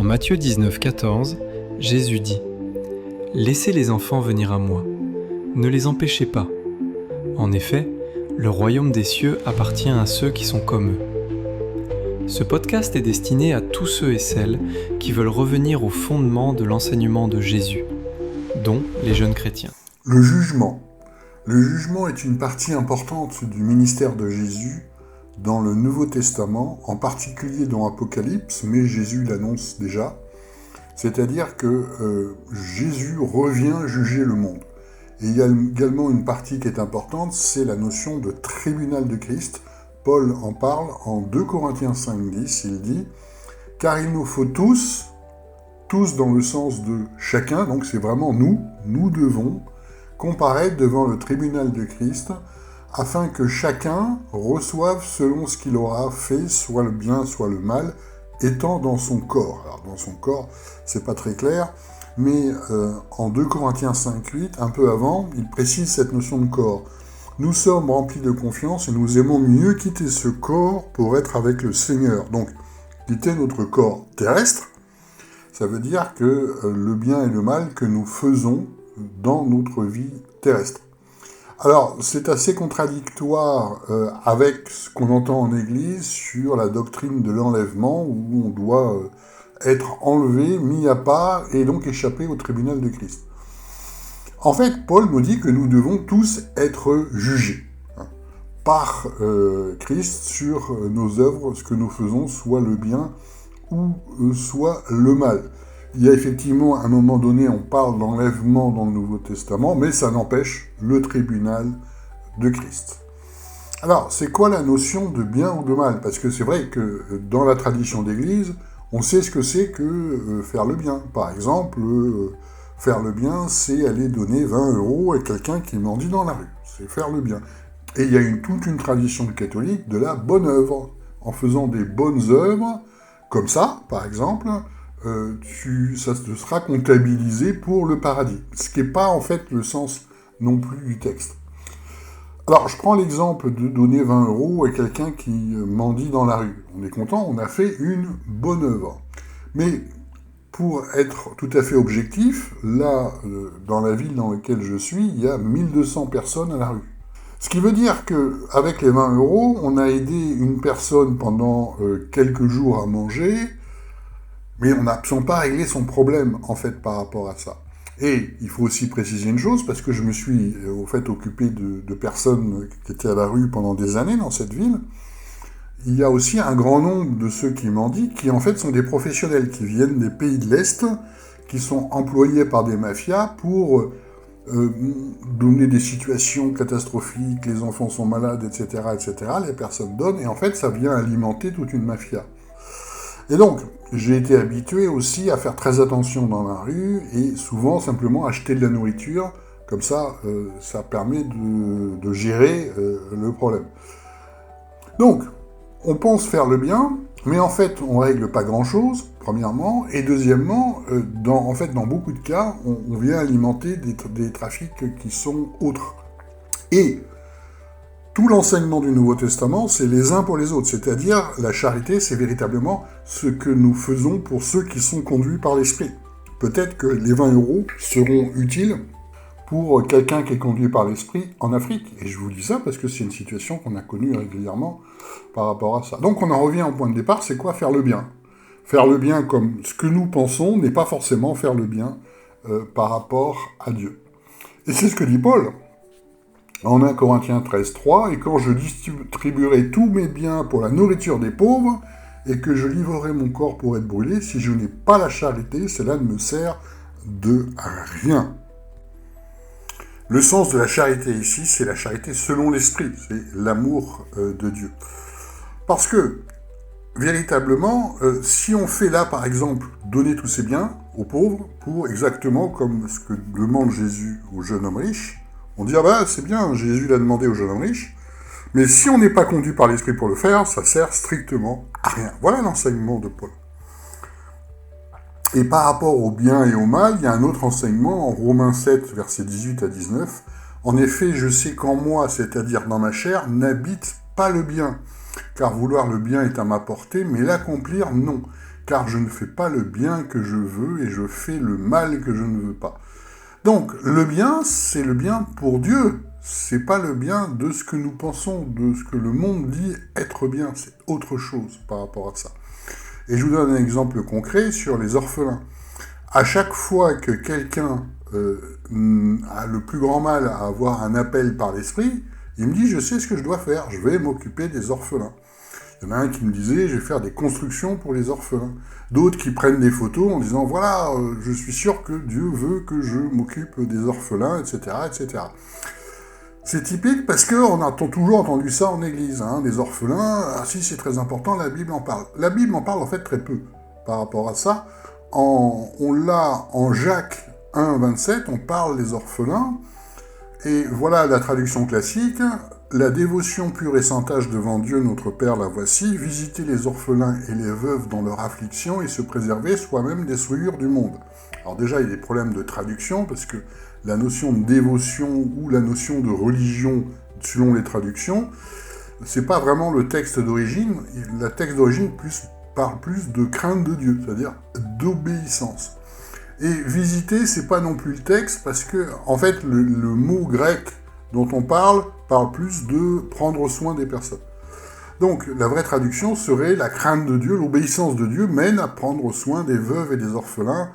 Matthieu 19, 14, Jésus dit « Laissez les enfants venir à moi, ne les empêchez pas. En effet, le royaume des cieux appartient à ceux qui sont comme eux. » Ce podcast est destiné à tous ceux et celles qui veulent revenir au fondement de l'enseignement de Jésus, dont les jeunes chrétiens. Le jugement. Le jugement est une partie importante du ministère de Jésus dans le Nouveau Testament, en particulier dans Apocalypse, mais Jésus l'annonce déjà. C'est-à-dire que Jésus revient juger le monde. Et il y a également une partie qui est importante, c'est la notion de tribunal de Christ. Paul en parle en 2 Corinthiens 5, 10, il dit « Car il nous faut tous dans le sens de chacun, donc c'est vraiment nous devons comparaître devant le tribunal de Christ, afin que chacun reçoive selon ce qu'il aura fait, soit le bien, soit le mal, étant dans son corps. » Alors dans son corps, c'est pas très clair, mais en 2 Corinthiens 5, 8, un peu avant, il précise cette notion de corps. Nous sommes remplis de confiance et nous aimons mieux quitter ce corps pour être avec le Seigneur. Donc, quitter notre corps terrestre, ça veut dire que le bien et le mal que nous faisons dans notre vie terrestre. Alors, c'est assez contradictoire avec ce qu'on entend en Église sur la doctrine de l'enlèvement, où on doit être enlevé, mis à part, et donc échapper au tribunal de Christ. En fait, Paul nous dit que nous devons tous être jugés par Christ sur nos œuvres, ce que nous faisons, soit le bien ou soit le mal. Il y a effectivement, à un moment donné, on parle d'enlèvement dans le Nouveau Testament, mais ça n'empêche le tribunal de Christ. Alors, c'est quoi la notion de bien ou de mal ? Parce que c'est vrai que dans la tradition d'Église, on sait ce que c'est que faire le bien. Par exemple, faire le bien, c'est aller donner 20 € à quelqu'un qui mendie dans la rue. C'est faire le bien. Et il y a toute une tradition catholique de la bonne œuvre. En faisant des bonnes œuvres, comme ça, par exemple, ça te sera comptabilisé pour le paradis. Ce qui n'est pas, en fait, le sens non plus du texte. Alors, je prends l'exemple de donner 20 € à quelqu'un qui mendie dans la rue. On est content, on a fait une bonne œuvre. Mais pour être tout à fait objectif, là, dans la ville dans laquelle je suis, il y a 1200 personnes à la rue. Ce qui veut dire qu'avec les 20 €, on a aidé une personne pendant quelques jours à manger, mais on n'a pas réglé son problème, en fait, par rapport à ça. Et il faut aussi préciser une chose, parce que je me suis, au fait, occupé de personnes qui étaient à la rue pendant des années dans cette ville. Il y a aussi un grand nombre de ceux qui mendient, qui en fait sont des professionnels, qui viennent des pays de l'Est, qui sont employés par des mafias pour donner des situations catastrophiques, les enfants sont malades, etc., etc., les personnes donnent, et en fait ça vient alimenter toute une mafia. Et donc, j'ai été habitué aussi à faire très attention dans la rue, et souvent simplement acheter de la nourriture, comme ça, ça permet de gérer le problème. Donc, on pense faire le bien, mais en fait, on règle pas grand-chose, premièrement, et deuxièmement, dans beaucoup de cas, on vient alimenter des trafics qui sont autres. Et tout l'enseignement du Nouveau Testament, c'est les uns pour les autres, c'est-à-dire la charité, c'est véritablement ce que nous faisons pour ceux qui sont conduits par l'Esprit. Peut-être que les 20 € seront utiles pour quelqu'un qui est conduit par l'Esprit en Afrique. Et je vous dis ça parce que c'est une situation qu'on a connue régulièrement par rapport à ça. Donc on en revient au point de départ, c'est quoi faire le bien ? Faire le bien comme ce que nous pensons n'est pas forcément faire le bien par rapport à Dieu. Et c'est ce que dit Paul en 1 Corinthiens 13, 3, « Et quand je distribuerai tous mes biens pour la nourriture des pauvres, et que je livrerai mon corps pour être brûlé, si je n'ai pas la charité, cela ne me sert de rien. » Le sens de la charité ici, c'est la charité selon l'esprit, c'est l'amour de Dieu. Parce que, véritablement, si on fait là, par exemple, donner tous ses biens aux pauvres, pour exactement comme ce que demande Jésus au jeune homme riche, on dit « Ah bah, c'est bien, Jésus l'a demandé au jeune homme riche », mais si on n'est pas conduit par l'esprit pour le faire, ça sert strictement à rien. Voilà l'enseignement de Paul. Et par rapport au bien et au mal, il y a un autre enseignement en Romains 7, versets 18 à 19. « En effet, je sais qu'en moi, c'est-à-dire dans ma chair, n'habite pas le bien, car vouloir le bien est à ma portée, mais l'accomplir, non. car je ne fais pas le bien que je veux et je fais le mal que je ne veux pas. Donc, le bien, c'est le bien pour Dieu. C'est pas le bien de ce que nous pensons, de ce que le monde dit être bien. C'est autre chose par rapport à ça. Et je vous donne un exemple concret sur les orphelins. À chaque fois que quelqu'un a le plus grand mal à avoir un appel par l'esprit, il me dit, je sais ce que je dois faire, je vais m'occuper des orphelins. Il y en a un qui me disait, je vais faire des constructions pour les orphelins. D'autres qui prennent des photos en disant, voilà, je suis sûr que Dieu veut que je m'occupe des orphelins, etc., etc. C'est typique parce qu'on a toujours entendu ça en église, des orphelins, ah si c'est très important, la Bible en parle. La Bible en parle en fait très peu par rapport à ça. On l'a en Jacques 1, 27, on parle des orphelins, et voilà la traduction classique. La dévotion pure et sans âge devant Dieu notre Père la voici, visiter les orphelins et les veuves dans leur affliction et se préserver soi-même des souillures du monde. Alors déjà, il y a des problèmes de traduction, parce que la notion de dévotion ou la notion de religion, selon les traductions, c'est pas vraiment le texte d'origine. Le texte d'origine parle plus de crainte de Dieu, c'est-à-dire d'obéissance. Et visiter, c'est pas non plus le texte, parce que, en fait, le mot grec dont on parle plus de prendre soin des personnes. Donc, la vraie traduction serait la crainte de Dieu, l'obéissance de Dieu mène à prendre soin des veuves et des orphelins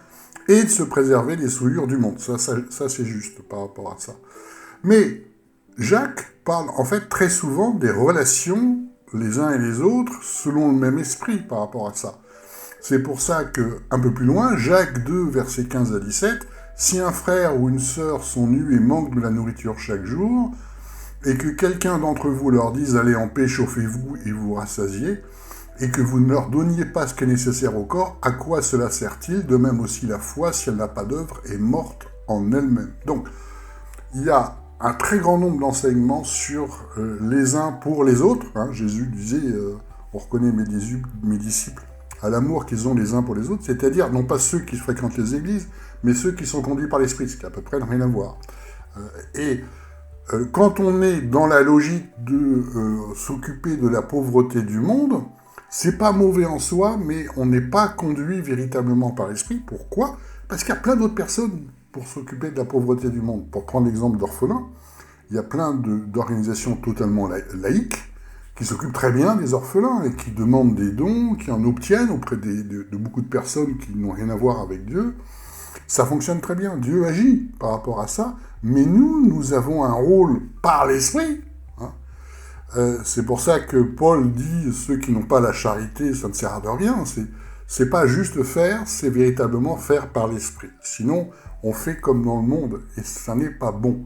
et de se préserver des souillures du monde. Ça c'est juste par rapport à ça. Mais Jacques parle en fait très souvent des relations les uns et les autres selon le même esprit par rapport à ça. C'est pour ça que, un peu plus loin, Jacques 2, versets 15 à 17, « Si un frère ou une sœur sont nus et manquent de la nourriture chaque jour, et que quelqu'un d'entre vous leur dise « Allez en paix, chauffez-vous et vous rassasiez », et que vous ne leur donniez pas ce qui est nécessaire au corps, à quoi cela sert-il? De même aussi la foi, si elle n'a pas d'œuvre, est morte en elle-même. » Donc, il y a un très grand nombre d'enseignements sur les uns pour les autres. Jésus disait, on reconnaît mes disciples à l'amour qu'ils ont les uns pour les autres, c'est-à-dire non pas ceux qui fréquentent les églises, mais ceux qui sont conduits par l'esprit, ce qui à peu près n'a rien à voir. Quand on est dans la logique de s'occuper de la pauvreté du monde, c'est pas mauvais en soi, mais on n'est pas conduit véritablement par l'esprit. Pourquoi? Parce qu'il y a plein d'autres personnes pour s'occuper de la pauvreté du monde. Pour prendre l'exemple d'orphelins, il y a plein d'organisations totalement laïques qui s'occupent très bien des orphelins et qui demandent des dons, qui en obtiennent auprès de beaucoup de personnes qui n'ont rien à voir avec Dieu. Ça fonctionne très bien. Dieu agit par rapport à ça, mais nous avons un rôle par l'esprit. C'est pour ça que Paul dit, ceux qui n'ont pas la charité, ça ne sert à rien. C'est pas juste faire, c'est véritablement faire par l'esprit. Sinon, on fait comme dans le monde, et ça n'est pas bon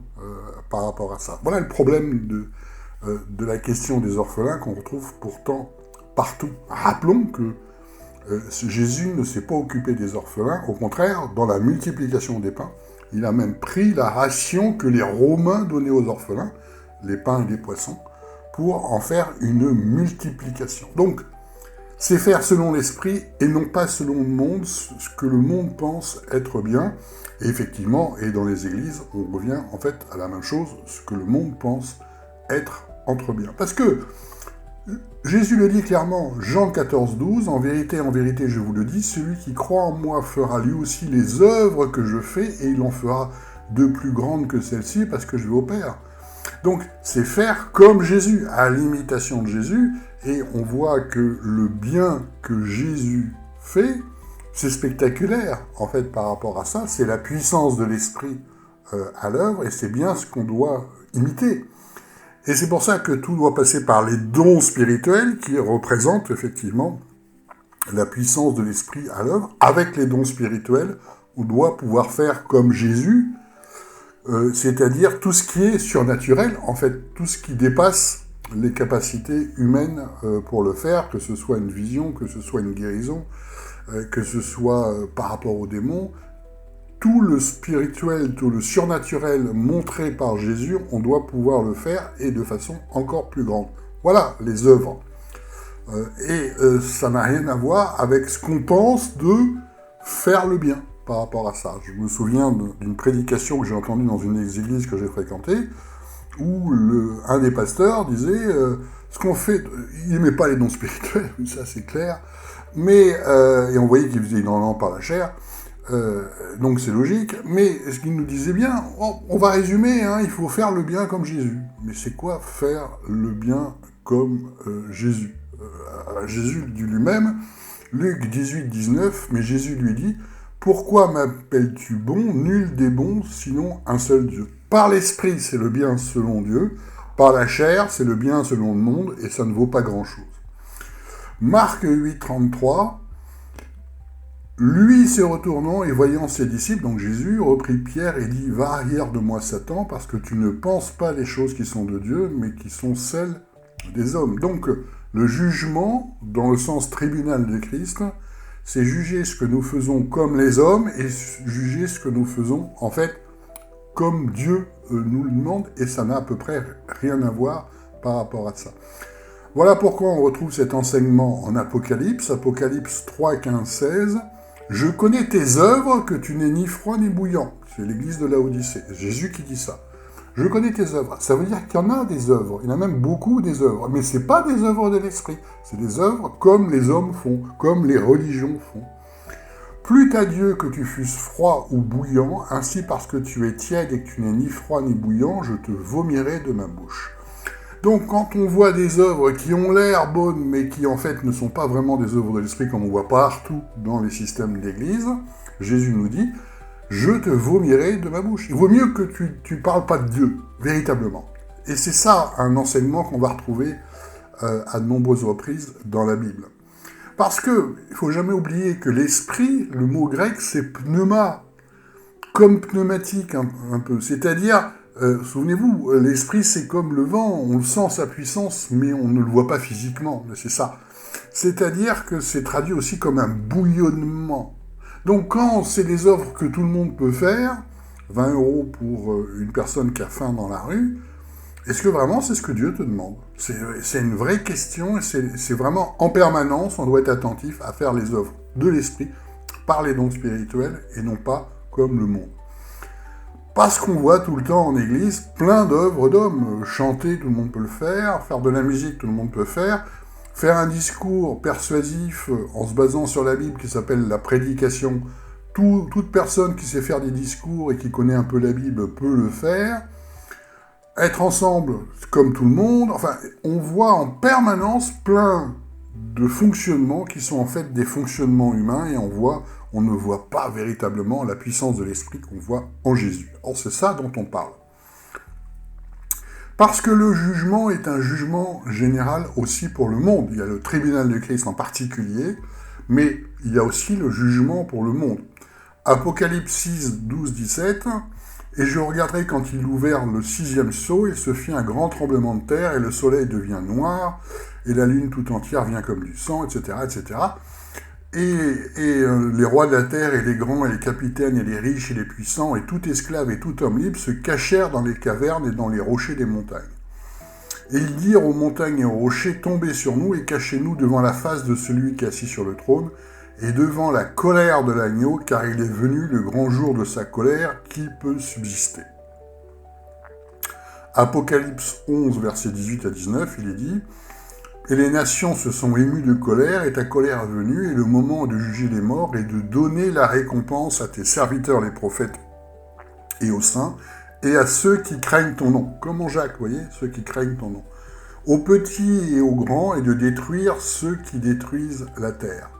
par rapport à ça. Voilà le problème de la question des orphelins qu'on retrouve pourtant partout. Rappelons que Jésus ne s'est pas occupé des orphelins, au contraire, dans la multiplication des pains, il a même pris la ration que les Romains donnaient aux orphelins, les pains et les poissons, pour en faire une multiplication. Donc, c'est faire selon l'esprit et non pas selon le monde, ce que le monde pense être bien. Et effectivement, et dans les églises, on revient en fait à la même chose, ce que le monde pense être entre bien. Parce que Jésus le dit clairement, Jean 14, 12, « En vérité, je vous le dis, celui qui croit en moi fera lui aussi les œuvres que je fais, et il en fera de plus grandes que celles-ci, parce que je vais au Père. » Donc, c'est faire comme Jésus, à l'imitation de Jésus, et on voit que le bien que Jésus fait, c'est spectaculaire, en fait, par rapport à ça. C'est la puissance de l'esprit à l'œuvre, et c'est bien ce qu'on doit imiter. Et c'est pour ça que tout doit passer par les dons spirituels, qui représentent effectivement la puissance de l'esprit à l'œuvre. Avec les dons spirituels, on doit pouvoir faire comme Jésus, c'est-à-dire tout ce qui est surnaturel, en fait, tout ce qui dépasse les capacités humaines pour le faire, que ce soit une vision, que ce soit une guérison, que ce soit par rapport aux démons. Tout le spirituel, tout le surnaturel montré par Jésus, on doit pouvoir le faire, et de façon encore plus grande. Voilà les œuvres. Ça n'a rien à voir avec ce qu'on pense de faire le bien par rapport à ça. Je me souviens d'une prédication que j'ai entendue dans une église que j'ai fréquentée, où un des pasteurs disait ce qu'on fait, il n'aimait pas les dons spirituels, ça c'est clair, Mais, et on voyait qu'il faisait énormément par la chair, donc c'est logique, mais ce qu'il nous disait bien, on va résumer, hein, il faut faire le bien comme Jésus. Mais c'est quoi faire le bien comme Jésus? Jésus dit lui-même, Luc 18, 19, mais Jésus lui dit, « Pourquoi m'appelles-tu bon? Nul n'est bon, sinon un seul Dieu. Par l'esprit, c'est le bien selon Dieu, par la chair, c'est le bien selon le monde, et ça ne vaut pas grand-chose. » Marc 8, 33, lui se retournant et voyant ses disciples, donc Jésus, reprit Pierre et dit, « Va arrière de moi, Satan, parce que tu ne penses pas les choses qui sont de Dieu, mais qui sont celles des hommes. » Donc, le jugement, dans le sens tribunal de Christ, c'est juger ce que nous faisons comme les hommes et juger ce que nous faisons, en fait, comme Dieu nous le demande, et ça n'a à peu près rien à voir par rapport à ça. Voilà pourquoi on retrouve cet enseignement en Apocalypse, Apocalypse 3, 15, 16. « Je connais tes œuvres, que tu n'es ni froid ni bouillant. » C'est l'église de Laodicée, Jésus qui dit ça. « Je connais tes œuvres. » Ça veut dire qu'il y en a des œuvres, il y en a même beaucoup des œuvres, mais ce n'est pas des œuvres de l'esprit, c'est des œuvres comme les hommes font, comme les religions font. « Plût à Dieu que tu fusses froid ou bouillant, ainsi parce que tu es tiède et que tu n'es ni froid ni bouillant, je te vomirai de ma bouche. » Donc quand on voit des œuvres qui ont l'air bonnes, mais qui en fait ne sont pas vraiment des œuvres de l'esprit, comme on voit partout dans les systèmes d'église, Jésus nous dit, « Je te vomirai de ma bouche. » Il vaut mieux que tu parles pas de Dieu, véritablement. Et c'est ça un enseignement qu'on va retrouver à de nombreuses reprises dans la Bible. Parce que, il faut jamais oublier que l'esprit, le mot grec, c'est pneuma, comme pneumatique un peu. C'est-à-dire, souvenez-vous, l'esprit c'est comme le vent, on le sent sa puissance, mais on ne le voit pas physiquement, c'est ça. C'est-à-dire que c'est traduit aussi comme un bouillonnement. Donc quand c'est des œuvres que tout le monde peut faire, 20 € pour une personne qui a faim dans la rue, est-ce que vraiment c'est ce que Dieu te demande? C'est une vraie question, et c'est vraiment en permanence, on doit être attentif à faire les œuvres de l'esprit, par les dons spirituels, et non pas comme le monde. Parce qu'on voit tout le temps en église plein d'œuvres d'hommes. Chanter, tout le monde peut le faire. Faire de la musique, tout le monde peut faire. Faire un discours persuasif en se basant sur la Bible qui s'appelle la prédication. Toute personne qui sait faire des discours et qui connaît un peu la Bible peut le faire. Être ensemble comme tout le monde. Enfin, on voit en permanence plein de fonctionnements qui sont en fait des fonctionnements humains et on ne voit pas véritablement la puissance de l'esprit qu'on voit en Jésus. Or, c'est ça dont on parle. Parce que le jugement est un jugement général aussi pour le monde. Il y a le tribunal de Christ en particulier, mais il y a aussi le jugement pour le monde. Apocalypse 6, 12, 17, « Et je regarderai quand il ouvert le 6e sceau, il se fit un grand tremblement de terre, et le soleil devient noir, et la lune tout entière vient comme du sang, etc., etc. » Et les rois de la terre, et les grands, et les capitaines, et les riches, et les puissants, et tout esclave, et tout homme libre, se cachèrent dans les cavernes et dans les rochers des montagnes. Et ils dirent aux montagnes et aux rochers, « Tombez sur nous, et cachez-nous devant la face de celui qui est assis sur le trône, et devant la colère de l'agneau, car il est venu le grand jour de sa colère, qui peut subsister. » Apocalypse 11, versets 18 à 19, il est dit, « Et les nations se sont émues de colère, et ta colère est venue, et le moment de juger les morts, et de donner la récompense à tes serviteurs les prophètes et aux saints, et à ceux qui craignent ton nom. » Comme en Jacques, vous voyez, ceux qui craignent ton nom. « Aux petits et aux grands, et de détruire ceux qui détruisent la terre.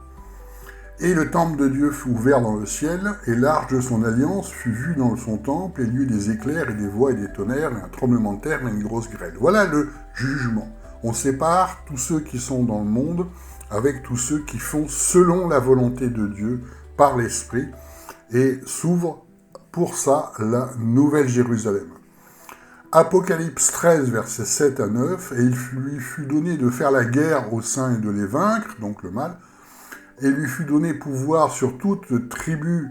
Et le temple de Dieu fut ouvert dans le ciel, et l'arche de son alliance fut vue dans son temple, et il y eut des éclairs, et des voix, et des tonnerres, et un tremblement de terre, et une grosse grêle. » Voilà le jugement. On sépare tous ceux qui sont dans le monde avec tous ceux qui font selon la volonté de Dieu par l'Esprit, et s'ouvre pour ça la Nouvelle Jérusalem. Apocalypse 13, versets 7 à 9, « Et il lui fut donné de faire la guerre aux saints et de les vaincre, donc le mal, et lui fut donné pouvoir sur toute tribu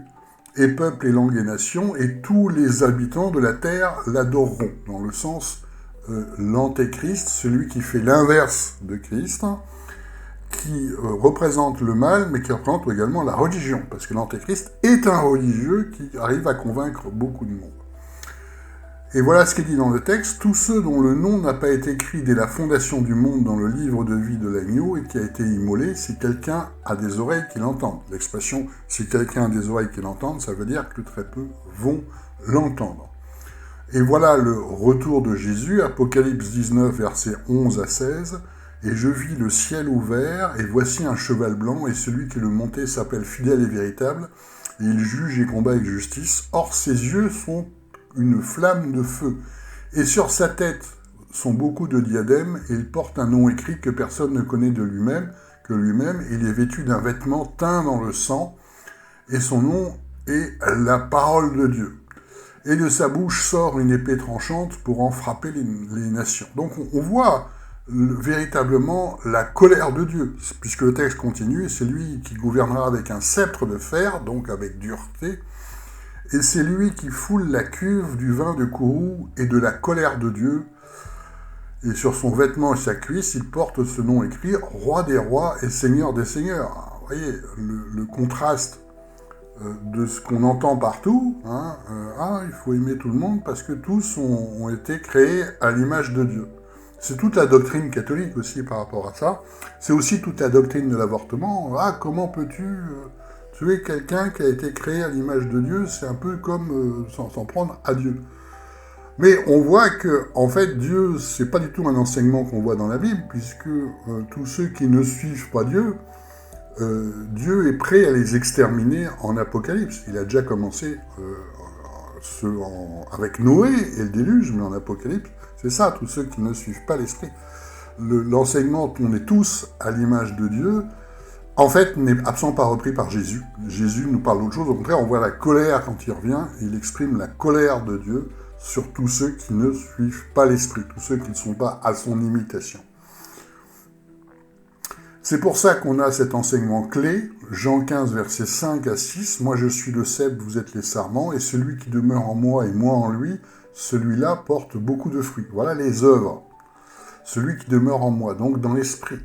et peuple et langue et nation, et tous les habitants de la terre l'adoreront. » Dans le sens l'antéchrist, celui qui fait l'inverse de Christ, qui représente le mal, mais qui représente également la religion, parce que l'antéchrist est un religieux qui arrive à convaincre beaucoup de monde. Et voilà ce qui est dit dans le texte. Tous ceux dont le nom n'a pas été écrit dès la fondation du monde dans le livre de vie de l'agneau et qui a été immolé, si quelqu'un a des oreilles qui l'entendent. L'expression « si quelqu'un a des oreilles qui l'entendent », ça veut dire que très peu vont l'entendre. Et voilà le retour de Jésus, Apocalypse 19, versets 11 à 16. « Et je vis le ciel ouvert, et voici un cheval blanc, et celui qui le montait s'appelle fidèle et véritable, et il juge et combat avec justice. Or ses yeux sont une flamme de feu, et sur sa tête sont beaucoup de diadèmes, et il porte un nom écrit que personne ne connaît de lui-même, que lui-même, il est vêtu d'un vêtement teint dans le sang, et son nom est la parole de Dieu. Et de sa bouche sort une épée tranchante pour en frapper les nations. » Donc on voit véritablement la colère de Dieu, puisque le texte continue, et c'est lui qui gouvernera avec un sceptre de fer, donc avec dureté, et c'est lui qui foule la cuve du vin de courroux et de la colère de Dieu, et sur son vêtement et sa cuisse, il porte ce nom écrit, Roi des rois et Seigneur des seigneurs. Alors, vous voyez, le contraste de ce qu'on entend partout, il faut aimer tout le monde parce que tous ont été créés à l'image de Dieu. C'est toute la doctrine catholique aussi par rapport à ça. C'est aussi toute la doctrine de l'avortement. Comment peux-tu tuer quelqu'un qui a été créé à l'image de Dieu? C'est un peu comme s'en prendre à Dieu. Mais on voit que, en fait, Dieu, c'est pas du tout un enseignement qu'on voit dans la Bible, puisque tous ceux qui ne suivent pas Dieu, Dieu est prêt à les exterminer en Apocalypse. Il a déjà commencé avec Noé et le déluge, mais en Apocalypse, c'est ça, tous ceux qui ne suivent pas l'Esprit. L'enseignement qu'on est tous à l'image de Dieu, en fait, n'est absolument pas repris par Jésus. Jésus nous parle d'autre chose. Au contraire, on voit la colère quand il revient. Il exprime la colère de Dieu sur tous ceux qui ne suivent pas l'Esprit, tous ceux qui ne sont pas à son imitation. C'est pour ça qu'on a cet enseignement clé, Jean 15, versets 5 à 6. « Moi je suis le cep, vous êtes les sarments, et celui qui demeure en moi et moi en lui, celui-là porte beaucoup de fruits. » Voilà les œuvres. Celui qui demeure en moi, donc dans l'esprit,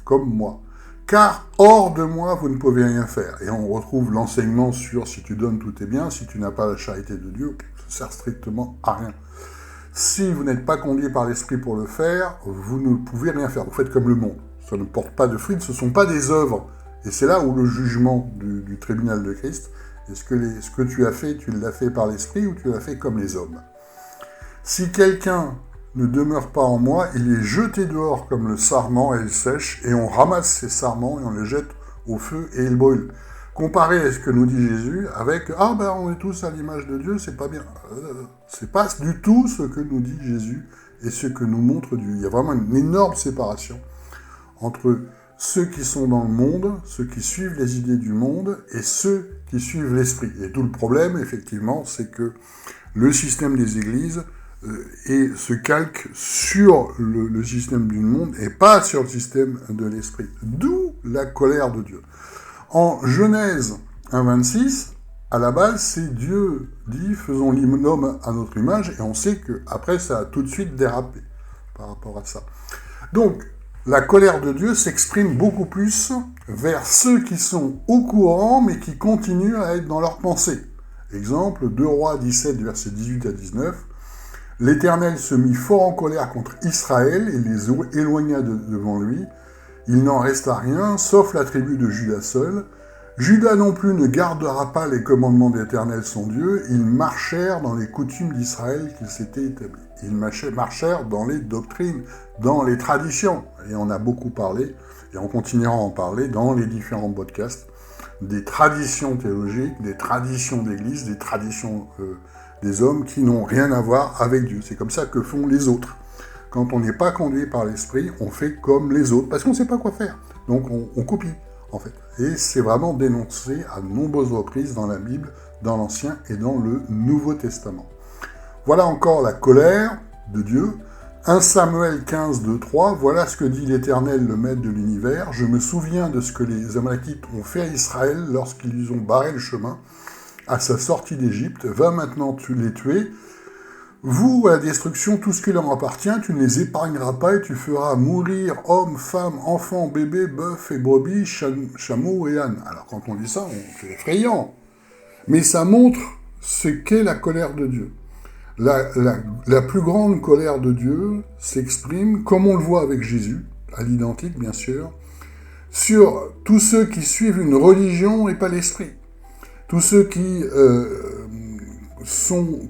comme moi. « Car hors de moi, vous ne pouvez rien faire. » Et on retrouve l'enseignement sur « si tu donnes, tout est bien, si tu n'as pas la charité de Dieu, ça sert strictement à rien. » Si vous n'êtes pas conduit par l'esprit pour le faire, vous ne pouvez rien faire. Vous faites comme le monde. Ça ne porte pas de fruits, ce ne sont pas des œuvres. Et c'est là où le jugement du tribunal de Christ, est-ce que ce que tu as fait, tu l'as fait par l'esprit ou tu l'as fait comme les hommes? Si quelqu'un ne demeure pas en moi, il est jeté dehors comme le sarment et il sèche, et on ramasse ces sarments et on les jette au feu et ils brûlent. Comparé à ce que nous dit Jésus avec « on est tous à l'image de Dieu, c'est pas bien ». C'est pas du tout ce que nous dit Jésus et ce que nous montre Dieu. Il y a vraiment une énorme séparation entre ceux qui sont dans le monde, ceux qui suivent les idées du monde, et ceux qui suivent l'esprit. Et tout le problème, effectivement, c'est que le système des églises se calque sur le système du monde et pas sur le système de l'esprit. D'où la colère de Dieu. En Genèse 1,26, à la base, c'est Dieu dit « faisons l'homme à notre image » et on sait qu'après, ça a tout de suite dérapé par rapport à ça. Donc, la colère de Dieu s'exprime beaucoup plus vers ceux qui sont au courant, mais qui continuent à être dans leurs pensées. Exemple, 2 Rois 17, versets 18 à 19. « L'Éternel se mit fort en colère contre Israël et les éloigna devant lui. Il n'en resta rien, sauf la tribu de Juda seule. Juda non plus ne gardera pas les commandements de l'Éternel son Dieu. Ils marchèrent dans les coutumes d'Israël qu'il s'était établi. » Ils marchèrent dans les doctrines, dans les traditions. Et on a beaucoup parlé, et on continuera à en parler dans les différents podcasts, des traditions théologiques, des traditions d'église, des traditions des hommes qui n'ont rien à voir avec Dieu. C'est comme ça que font les autres. Quand on n'est pas conduit par l'esprit, on fait comme les autres, parce qu'on ne sait pas quoi faire. Donc on copie, en fait. Et c'est vraiment dénoncé à de nombreuses reprises dans la Bible, dans l'Ancien et dans le Nouveau Testament. Voilà encore la colère de Dieu. 1 Samuel 15, 2, 3, voilà ce que dit l'Éternel, le Maître de l'univers. Je me souviens de ce que les Amalekites ont fait à Israël lorsqu'ils lui ont barré le chemin à sa sortie d'Égypte. Va maintenant les tuer. Vous, à la destruction, tout ce qui leur appartient, tu ne les épargneras pas et tu feras mourir hommes, femmes, enfants, bébés, bœufs et brebis, chameaux et ânes. Alors quand on dit ça, c'est effrayant. Mais ça montre ce qu'est la colère de Dieu. La plus grande colère de Dieu s'exprime, comme on le voit avec Jésus, à l'identique bien sûr, sur tous ceux qui suivent une religion et pas l'esprit. Tous ceux qui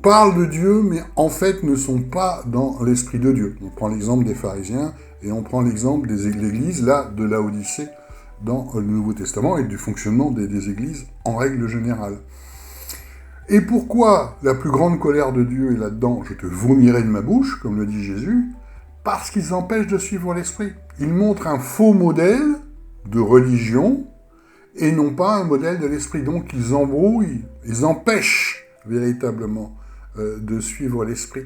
parlent de Dieu, mais en fait ne sont pas dans l'esprit de Dieu. On prend l'exemple des pharisiens, et on prend l'exemple de l'église, là, de Laodicée, dans le Nouveau Testament, et du fonctionnement des églises en règle générale. Et pourquoi la plus grande colère de Dieu est là-dedans? Je te vomirai de ma bouche, comme le dit Jésus, parce qu'ils empêchent de suivre l'esprit. Ils montrent un faux modèle de religion, et non pas un modèle de l'esprit. Donc ils embrouillent, ils empêchent véritablement de suivre l'esprit.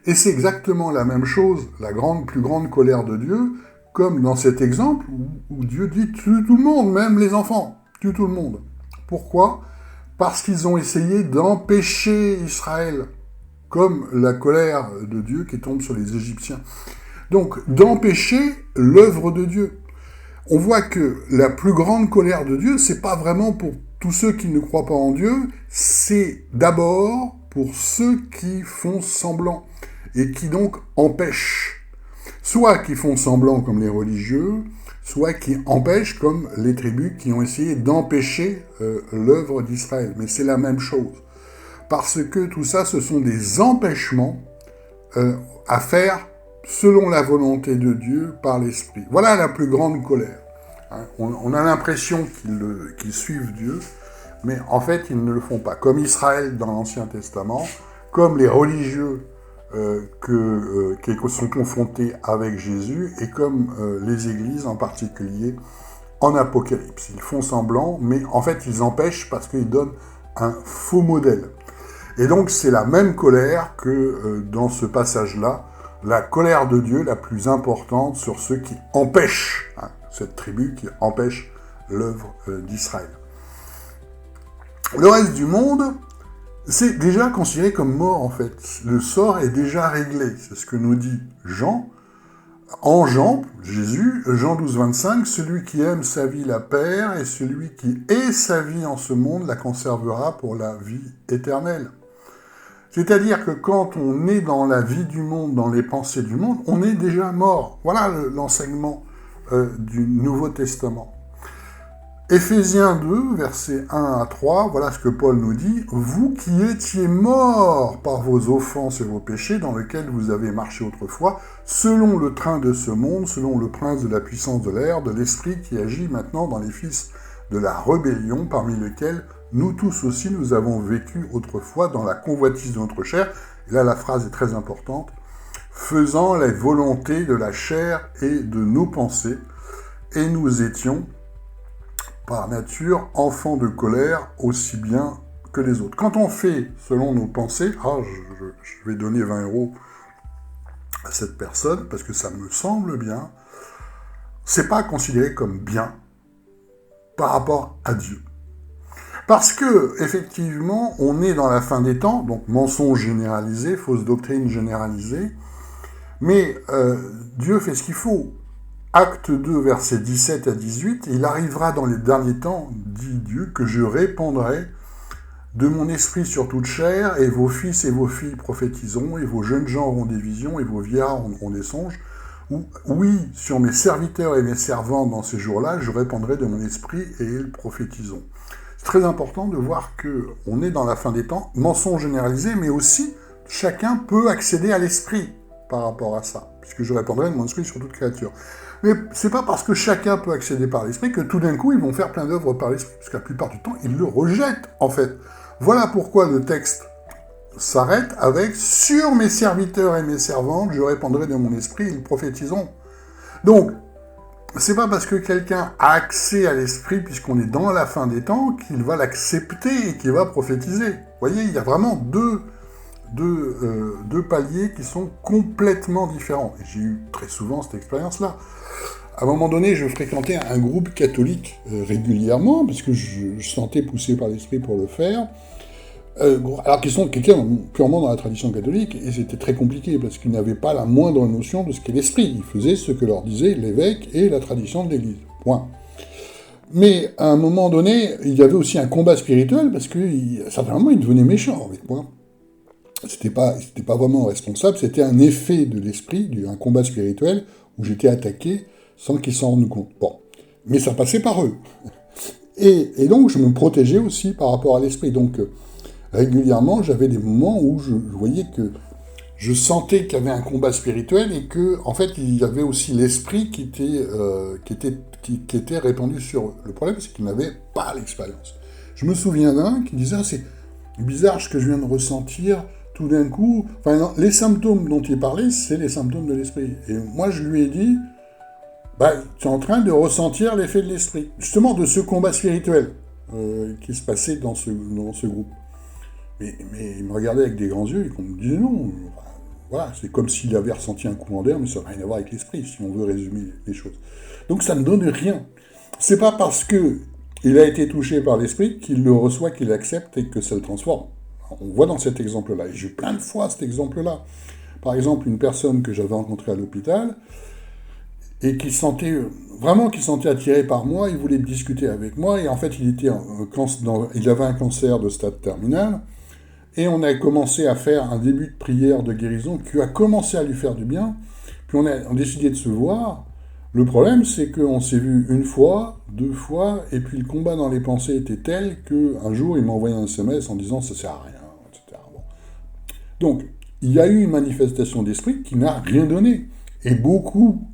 Et c'est exactement la même chose, la plus grande colère de Dieu, comme dans cet exemple où Dieu dit « tue tout le monde, même les enfants, tue tout le monde ». Pourquoi ? Parce qu'ils ont essayé d'empêcher Israël, comme la colère de Dieu qui tombe sur les Égyptiens. Donc, d'empêcher l'œuvre de Dieu. On voit que la plus grande colère de Dieu, c'est pas vraiment pour tous ceux qui ne croient pas en Dieu, c'est d'abord pour ceux qui font semblant, et qui donc empêchent. Soit qui font semblant comme les religieux, soit qui empêchent comme les tribus qui ont essayé d'empêcher l'œuvre d'Israël. Mais c'est la même chose. Parce que tout ça, ce sont des empêchements à faire selon la volonté de Dieu par l'Esprit. Voilà la plus grande colère. Hein, on a l'impression qu'ils suivent Dieu, mais en fait, ils ne le font pas. Comme Israël dans l'Ancien Testament, comme les religieux qui sont confrontés avec Jésus, et comme les églises en particulier en Apocalypse. Ils font semblant, mais en fait ils empêchent parce qu'ils donnent un faux modèle. Et donc c'est la même colère que dans ce passage-là, la colère de Dieu la plus importante sur ceux qui empêchent, cette tribu qui empêche l'œuvre d'Israël. Le reste du monde, c'est déjà considéré comme mort, en fait. Le sort est déjà réglé. C'est ce que nous dit Jean. En Jean, Jésus, Jean 12, 25, « Celui qui aime sa vie la perd, et celui qui est sa vie en ce monde la conservera pour la vie éternelle. » C'est-à-dire que quand on est dans la vie du monde, dans les pensées du monde, on est déjà mort. Voilà l'enseignement du Nouveau Testament. Éphésiens 2, versets 1 à 3, voilà ce que Paul nous dit. « Vous qui étiez morts par vos offenses et vos péchés, dans lesquels vous avez marché autrefois, selon le train de ce monde, selon le prince de la puissance de l'air, de l'esprit qui agit maintenant dans les fils de la rébellion, parmi lesquels nous tous aussi nous avons vécu autrefois dans la convoitise de notre chair. » Et là, la phrase est très importante. « Faisant la volonté de la chair et de nos pensées, et nous étions par nature, enfants de colère, aussi bien que les autres. » Quand on fait selon nos pensées, je vais donner 20 € à cette personne, parce que ça me semble bien, c'est pas considéré comme bien par rapport à Dieu. Parce que, effectivement, on est dans la fin des temps, donc mensonge généralisé, fausse doctrine généralisée, mais Dieu fait ce qu'il faut. Acte 2, versets 17 à 18, « Il arrivera dans les derniers temps, dit Dieu, que je répandrai de mon esprit sur toute chair, et vos fils et vos filles prophétiseront, et vos jeunes gens auront des visions, et vos vieillards auront des songes. Oui, sur mes serviteurs et mes servantes dans ces jours-là, je répandrai de mon esprit, et ils prophétiseront. » C'est très important de voir qu'on est dans la fin des temps, mensonge généralisé, mais aussi chacun peut accéder à l'esprit par rapport à ça, puisque je répandrai de mon esprit sur toute créature. Mais c'est pas parce que chacun peut accéder par l'esprit que tout d'un coup ils vont faire plein d'œuvres par l'esprit, parce que la plupart du temps ils le rejettent en fait. Voilà pourquoi le texte s'arrête avec « Sur mes serviteurs et mes servantes, je répandrai de mon esprit, ils prophétiseront. » Donc, c'est pas parce que quelqu'un a accès à l'esprit, puisqu'on est dans la fin des temps, qu'il va l'accepter et qu'il va prophétiser. Vous voyez, il y a vraiment deux paliers qui sont complètement différents. Et j'ai eu très souvent cette expérience-là. À un moment donné, je fréquentais un groupe catholique régulièrement, parce que je sentais poussé par l'esprit pour le faire, alors qu'ils sont quelqu'un purement dans la tradition catholique, et c'était très compliqué, parce qu'ils n'avaient pas la moindre notion de ce qu'est l'esprit. Ils faisaient ce que leur disait l'évêque et la tradition de l'Église. Point. Mais à un moment donné, il y avait aussi un combat spirituel, parce que certainement, ils devenaient méchants avec moi. c'était pas vraiment responsable, c'était un effet de l'esprit, un combat spirituel, où j'étais attaqué sans qu'ils s'en rendent compte. Bon. Mais ça passait par eux. Et donc, je me protégeais aussi par rapport à l'esprit. Donc, régulièrement, j'avais des moments où je voyais que je sentais qu'il y avait un combat spirituel et que, en fait, il y avait aussi l'esprit qui était répandu sur eux. Le problème, c'est qu'ils n'avaient pas l'expérience. Je me souviens d'un qui disait, ah, c'est bizarre ce que je viens de ressentir tout d'un coup. Enfin, non, les symptômes dont il parlait, c'est les symptômes de l'esprit. Et moi, je lui ai dit, bah, tu es en train de ressentir l'effet de l'esprit. Justement, de ce combat spirituel qui se passait dans ce groupe. Mais il me regardait avec des grands yeux et qu'on me disait non. Enfin, voilà, c'est comme s'il avait ressenti un courant d'air, mais ça n'a rien à voir avec l'esprit, si on veut résumer les choses. Donc ça ne donne rien. C'est pas parce que il a été touché par l'esprit qu'il le reçoit, qu'il l'accepte et que ça le transforme. On voit dans cet exemple-là. Et j'ai eu plein de fois cet exemple-là. Par exemple, une personne que j'avais rencontrée à l'hôpital, et qui se sentait attiré par moi, il voulait discuter avec moi, et en fait, il avait un cancer de stade terminal, et on a commencé à faire un début de prière de guérison qui a commencé à lui faire du bien, puis on a décidé de se voir. Le problème, c'est qu'on s'est vu une fois, 2 fois, et puis le combat dans les pensées était tel qu'un jour, il m'a envoyé un SMS en disant « ça sert à rien », etc. Bon. Donc, il y a eu une manifestation d'esprit qui n'a rien donné. Et beaucoup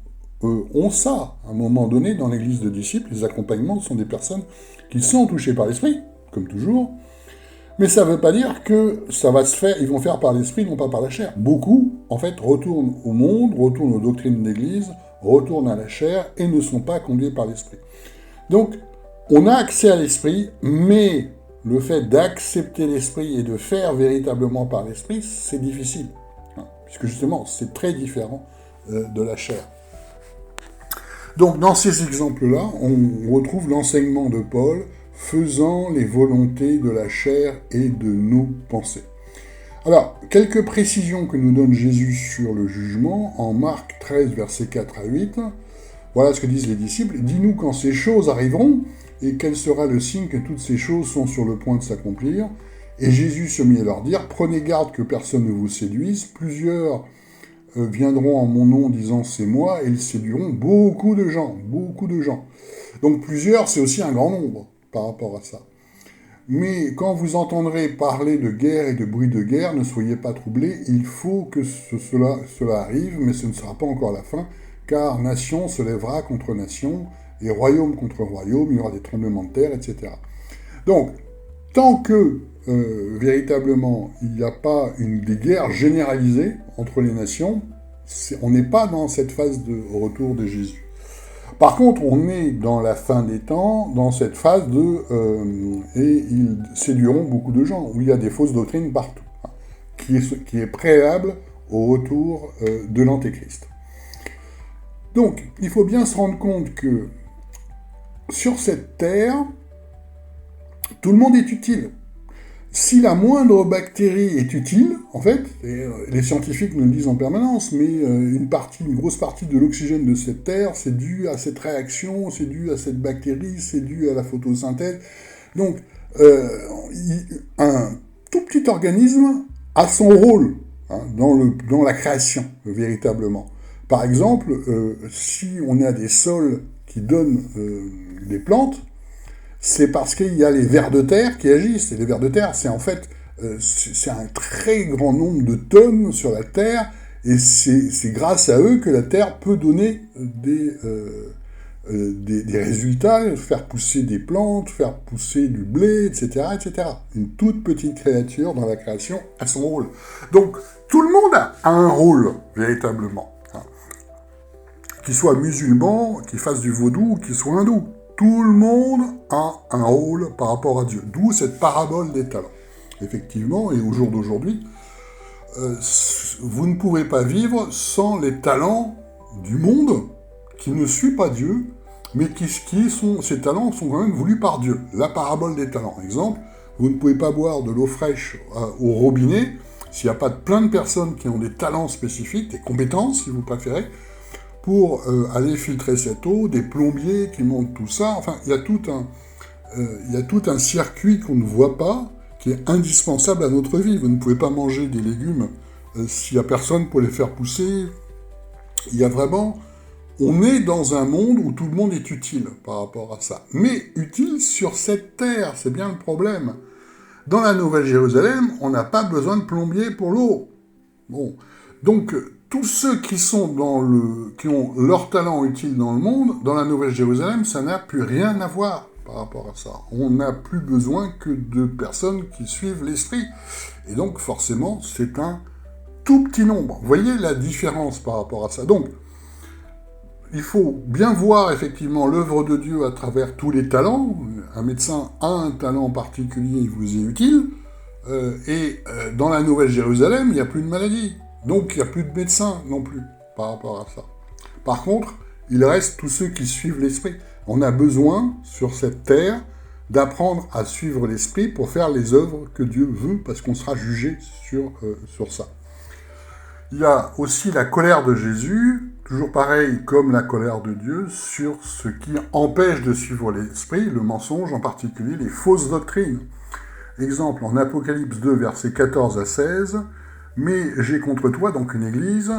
ont ça, à un moment donné, dans l'église de disciples. Les accompagnements sont des personnes qui sont touchées par l'esprit, comme toujours, mais ça ne veut pas dire que ça va se faire, ils vont faire par l'esprit, non pas par la chair. Beaucoup, en fait, retournent au monde, retournent aux doctrines d'église, retournent à la chair et ne sont pas conduits par l'esprit. Donc, on a accès à l'esprit, mais le fait d'accepter l'esprit et de faire véritablement par l'esprit, c'est difficile. Puisque justement, c'est très différent de la chair. Donc, dans ces exemples-là, on retrouve l'enseignement de Paul faisant les volontés de la chair et de nos pensées. Alors, quelques précisions que nous donne Jésus sur le jugement, en Marc 13, versets 4 à 8. Voilà ce que disent les disciples. « Dis-nous quand ces choses arriveront, et quel sera le signe que toutes ces choses sont sur le point de s'accomplir. » Et Jésus se mit à leur dire « Prenez garde que personne ne vous séduise, plusieurs viendront en mon nom disant c'est moi, et ils séduiront beaucoup de gens, beaucoup de gens. » Donc plusieurs, c'est aussi un grand nombre par rapport à ça. Mais quand vous entendrez parler de guerre et de bruit de guerre, ne soyez pas troublés, il faut que cela arrive, mais ce ne sera pas encore la fin, car nation se lèvera contre nation, et royaume contre royaume, il y aura des tremblements de terre, etc. Donc, tant que véritablement il n'y a pas des guerres généralisées entre les nations, on n'est pas dans cette phase de retour de Jésus. Par contre, on est dans la fin des temps, dans cette phase et ils séduiront beaucoup de gens, où il y a des fausses doctrines partout, hein, qui est préalable au retour de l'Antéchrist. Donc, il faut bien se rendre compte que sur cette terre, tout le monde est utile. Si la moindre bactérie est utile, en fait, et les scientifiques nous le disent en permanence, mais une grosse partie de l'oxygène de cette Terre, c'est dû à cette réaction, c'est dû à cette bactérie, c'est dû à la photosynthèse. Donc, un tout petit organisme a son rôle hein, dans la création, véritablement. Par exemple, si on a des sols qui donnent des plantes, c'est parce qu'il y a les vers de terre qui agissent. Et les vers de terre, c'est en fait c'est un très grand nombre de tonnes sur la Terre, et c'est grâce à eux que la Terre peut donner des résultats, faire pousser des plantes, faire pousser du blé, etc., etc. Une toute petite créature dans la création a son rôle. Donc, tout le monde a un rôle, véritablement. Hein. Qu'il soit musulman, qu'il fasse du vaudou, ou qu'il soit hindou. Tout le monde a un rôle par rapport à Dieu. D'où cette parabole des talents. Effectivement, et au jour d'aujourd'hui, vous ne pouvez pas vivre sans les talents du monde qui ne suit pas Dieu, mais ces talents sont quand même voulus par Dieu. La parabole des talents. Exemple, vous ne pouvez pas boire de l'eau fraîche au robinet s'il n'y a pas plein de personnes qui ont des talents spécifiques, des compétences, si vous préférez, pour aller filtrer cette eau, des plombiers qui montent tout ça. Enfin, il y a tout un circuit qu'on ne voit pas, qui est indispensable à notre vie. Vous ne pouvez pas manger des légumes s'il n'y a personne pour les faire pousser. Il y a vraiment... On est dans un monde où tout le monde est utile par rapport à ça. Mais utile sur cette terre, c'est bien le problème. Dans la Nouvelle-Jérusalem, on n'a pas besoin de plombier pour l'eau. Bon. Donc, tous ceux qui ont leur talent utile dans le monde, dans la Nouvelle-Jérusalem, ça n'a plus rien à voir par rapport à ça. On n'a plus besoin que de personnes qui suivent l'esprit. Et donc, forcément, c'est un tout petit nombre. Vous voyez la différence par rapport à ça. Donc, il faut bien voir effectivement l'œuvre de Dieu à travers tous les talents. Un médecin a un talent particulier, il vous est utile. Dans la Nouvelle-Jérusalem, il n'y a plus de maladie. Donc il n'y a plus de médecins non plus par rapport à ça. Par contre, il reste tous ceux qui suivent l'esprit. On a besoin, sur cette terre, d'apprendre à suivre l'esprit pour faire les œuvres que Dieu veut, parce qu'on sera jugé sur ça. Il y a aussi la colère de Jésus, toujours pareil comme la colère de Dieu, sur ce qui empêche de suivre l'esprit, le mensonge, en particulier les fausses doctrines. Exemple, en Apocalypse 2, versets 14 à 16, « Mais j'ai contre toi, donc une église,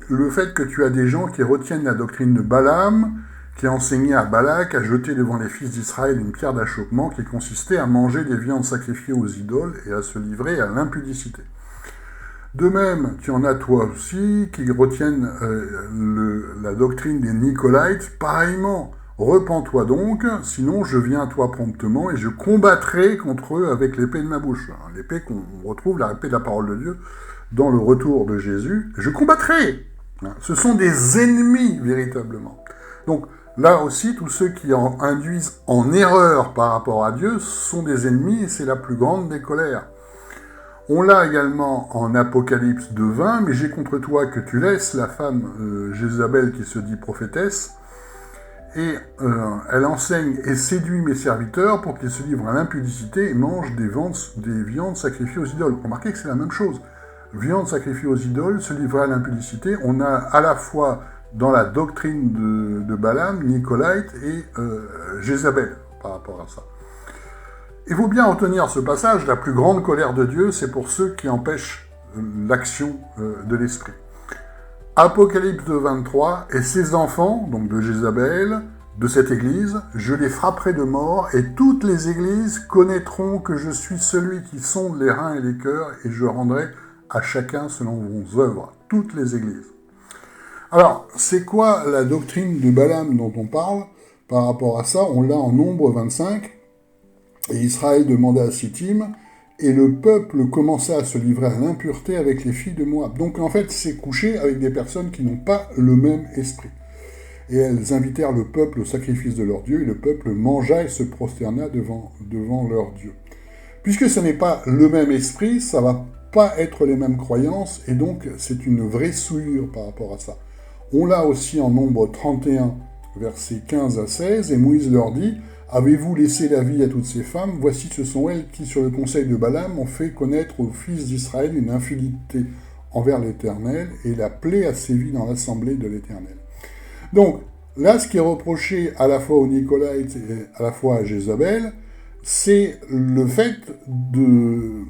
le fait que tu as des gens qui retiennent la doctrine de Balaam, qui a enseigné à Balak à jeter devant les fils d'Israël une pierre d'achoppement qui consistait à manger des viandes sacrifiées aux idoles et à se livrer à l'impudicité. De même, tu en as toi aussi qui retiennent la doctrine des Nicolaïtes, pareillement. Repens-toi donc, sinon je viens à toi promptement et je combattrai contre eux avec l'épée de ma bouche. L'épée qu'on retrouve, l'épée de la parole de Dieu, dans le retour de Jésus. Je combattrai. Ce sont des ennemis, véritablement. Donc, là aussi, tous ceux qui en induisent en erreur par rapport à Dieu sont des ennemis et c'est la plus grande des colères. On l'a également en Apocalypse 2:20, mais j'ai contre toi que tu laisses la femme Jézabel qui se dit prophétesse, et elle enseigne et séduit mes serviteurs pour qu'ils se livrent à l'impudicité et mangent des viandes sacrifiées aux idoles. Remarquez que c'est la même chose. Viande sacrifiée aux idoles, se livrer à l'impudicité. On a à la fois dans la doctrine de Balaam, Nicolaïte et Jézabel par rapport à ça. Il faut bien retenir ce passage, la plus grande colère de Dieu, c'est pour ceux qui empêchent l'action de l'esprit. Apocalypse 2:23, et ces enfants, donc de Jézabel, de cette église, je les frapperai de mort, et toutes les églises connaîtront que je suis celui qui sonde les reins et les cœurs, et je rendrai à chacun selon vos œuvres. Toutes les églises. Alors, c'est quoi la doctrine de Balaam dont on parle par rapport à ça? On l'a en Nombre 25, et Israël demanda à Sittim, et le peuple commença à se livrer à l'impureté avec les filles de Moab. Donc en fait, c'est coucher avec des personnes qui n'ont pas le même esprit. Et elles invitèrent le peuple au sacrifice de leur Dieu, et le peuple mangea et se prosterna devant leur Dieu. Puisque ce n'est pas le même esprit, ça ne va pas être les mêmes croyances, et donc c'est une vraie souillure par rapport à ça. On l'a aussi en Nombre 31, versets 15 à 16, et Moïse leur dit, « Avez-vous laissé la vie à toutes ces femmes? Voici, ce sont elles qui, sur le conseil de Balaam, ont fait connaître aux fils d'Israël une infidélité envers l'Éternel, et la plaie a sévi dans l'assemblée de l'Éternel. » Donc, là, ce qui est reproché à la fois aux Nicolaïtes et à la fois à Jézabel, c'est le fait de...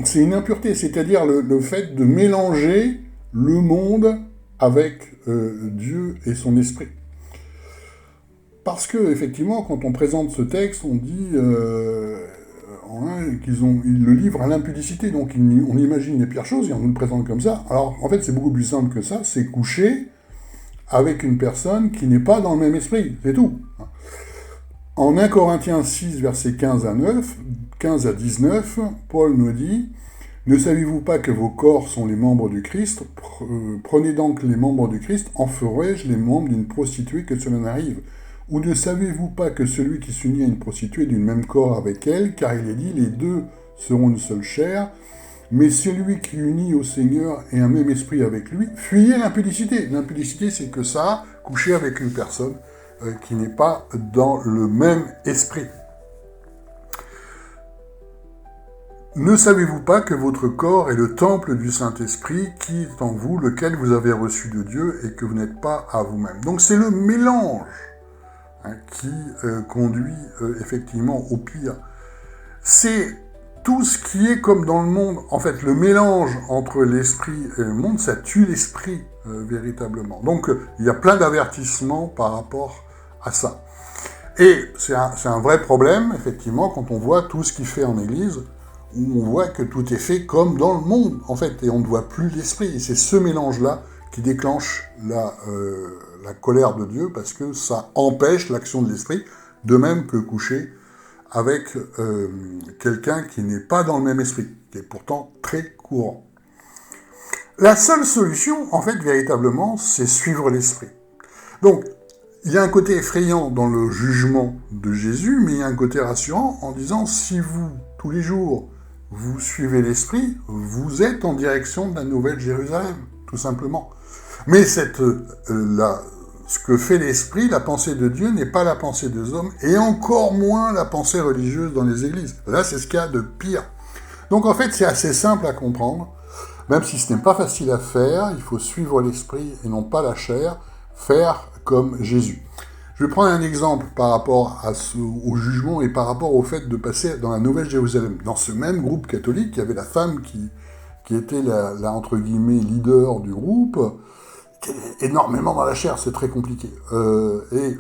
C'est une impureté, c'est-à-dire le fait de mélanger le monde avec Dieu et son esprit. Parce que, effectivement, quand on présente ce texte, on dit qu'ils le livrent à l'impudicité, donc on imagine les pires choses et on nous le présente comme ça. Alors, en fait, c'est beaucoup plus simple que ça, c'est coucher avec une personne qui n'est pas dans le même esprit, c'est tout. En 1 Corinthiens 6, versets 15 à 19, Paul nous dit « Ne savez-vous pas que vos corps sont les membres du Christ? Prenez donc les membres du Christ, en ferai-je les membres d'une prostituée que cela n'arrive? Ou ne savez-vous pas que celui qui s'unit à une prostituée est du même corps avec elle, car il est dit, les deux seront une seule chair, mais celui qui unit au Seigneur et un même esprit avec lui, fuyez l'impudicité. L'impudicité, c'est que ça, coucher avec une personne qui n'est pas dans le même esprit. Ne savez-vous pas que votre corps est le temple du Saint-Esprit qui est en vous, lequel vous avez reçu de Dieu et que vous n'êtes pas à vous-même. Donc c'est le mélange qui conduit effectivement au pire. C'est tout ce qui est comme dans le monde, en fait, le mélange entre l'esprit et le monde, ça tue l'esprit, véritablement. Donc, il y a plein d'avertissements par rapport à ça. Et c'est un vrai problème, effectivement, quand on voit tout ce qu'il fait en Église, où on voit que tout est fait comme dans le monde, en fait, et on ne voit plus l'esprit. Et c'est ce mélange-là qui déclenche la colère de Dieu, parce que ça empêche l'action de l'esprit, de même que coucher avec quelqu'un qui n'est pas dans le même esprit, qui est pourtant très courant. La seule solution, en fait, véritablement, c'est suivre l'esprit. Donc, il y a un côté effrayant dans le jugement de Jésus, mais il y a un côté rassurant en disant, si vous, tous les jours, vous suivez l'esprit, vous êtes en direction de la nouvelle Jérusalem, tout simplement. Mais ce que fait l'esprit, la pensée de Dieu, n'est pas la pensée des hommes, et encore moins la pensée religieuse dans les églises. Là, c'est ce qu'il y a de pire. Donc en fait, c'est assez simple à comprendre, même si ce n'est pas facile à faire, il faut suivre l'esprit et non pas la chair, faire comme Jésus. Je vais prendre un exemple par rapport au jugement et par rapport au fait de passer dans la Nouvelle Jérusalem. Dans ce même groupe catholique, il y avait la femme qui était la entre guillemets, leader du groupe, qui est énormément dans la chair, c'est très compliqué. Et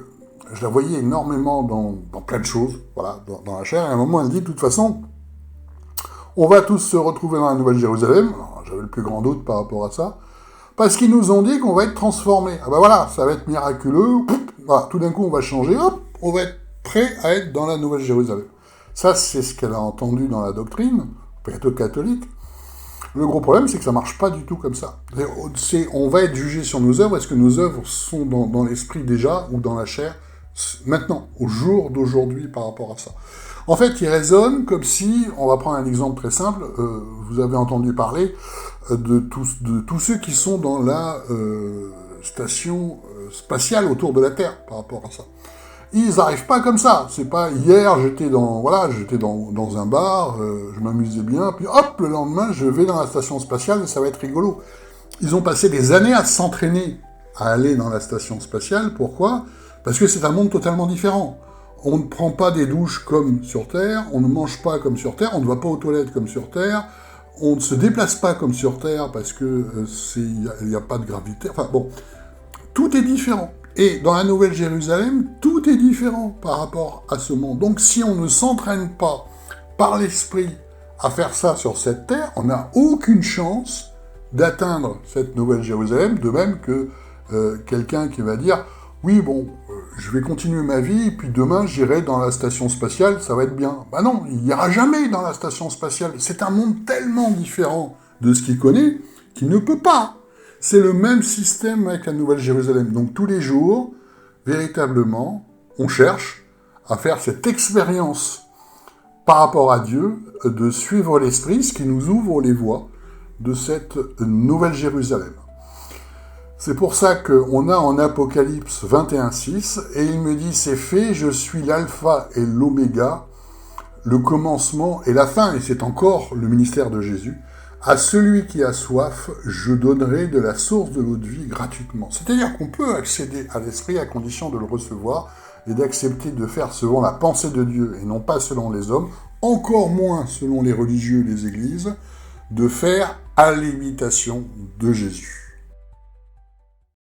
je la voyais énormément dans plein de choses, voilà, dans la chair, et à un moment, elle dit, de toute façon, on va tous se retrouver dans la Nouvelle Jérusalem. Alors, j'avais le plus grand doute par rapport à ça, parce qu'ils nous ont dit qu'on va être transformés. Ah ben voilà, ça va être miraculeux, voilà, tout d'un coup, on va changer, hop, on va être prêt à être dans la Nouvelle Jérusalem. Ça, c'est ce qu'elle a entendu dans la doctrine, plutôt catholique. Le gros problème, c'est que ça marche pas du tout comme ça. On va être jugé sur nos œuvres. Est-ce que nos œuvres sont dans l'esprit déjà ou dans la chair maintenant, au jour d'aujourd'hui par rapport à ça? En fait, il raisonne comme si, on va prendre un exemple très simple, vous avez entendu parler de tous ceux qui sont dans la station spatiale autour de la Terre par rapport à ça. Ils n'arrivent pas comme ça. C'est pas hier, j'étais dans un bar, je m'amusais bien, puis hop, le lendemain, je vais dans la station spatiale et ça va être rigolo. Ils ont passé des années à s'entraîner à aller dans la station spatiale. Pourquoi? Parce que c'est un monde totalement différent. On ne prend pas des douches comme sur Terre, on ne mange pas comme sur Terre, on ne va pas aux toilettes comme sur Terre, on ne se déplace pas comme sur Terre parce que il n'y a pas de gravité. Enfin bon, tout est différent. Et dans la Nouvelle Jérusalem, tout est différent par rapport à ce monde. Donc si on ne s'entraîne pas par l'esprit à faire ça sur cette terre, on n'a aucune chance d'atteindre cette Nouvelle Jérusalem, de même que quelqu'un qui va dire « Oui, bon, je vais continuer ma vie, et puis demain j'irai dans la station spatiale, ça va être bien. » Ben non, il n'ira jamais dans la station spatiale. C'est un monde tellement différent de ce qu'il connaît qu'il ne peut pas. C'est le même système avec la Nouvelle Jérusalem. Donc tous les jours, véritablement, on cherche à faire cette expérience par rapport à Dieu, de suivre l'Esprit, ce qui nous ouvre les voies de cette Nouvelle Jérusalem. C'est pour ça qu'on a en Apocalypse 21:6, et il me dit, c'est fait, je suis l'alpha et l'oméga, le commencement et la fin, et c'est encore le ministère de Jésus. À celui qui a soif, je donnerai de la source de l'eau de vie gratuitement. C'est-à-dire qu'on peut accéder à l'Esprit à condition de le recevoir et d'accepter de faire selon la pensée de Dieu et non pas selon les hommes, encore moins selon les religieux et les églises, de faire à l'imitation de Jésus.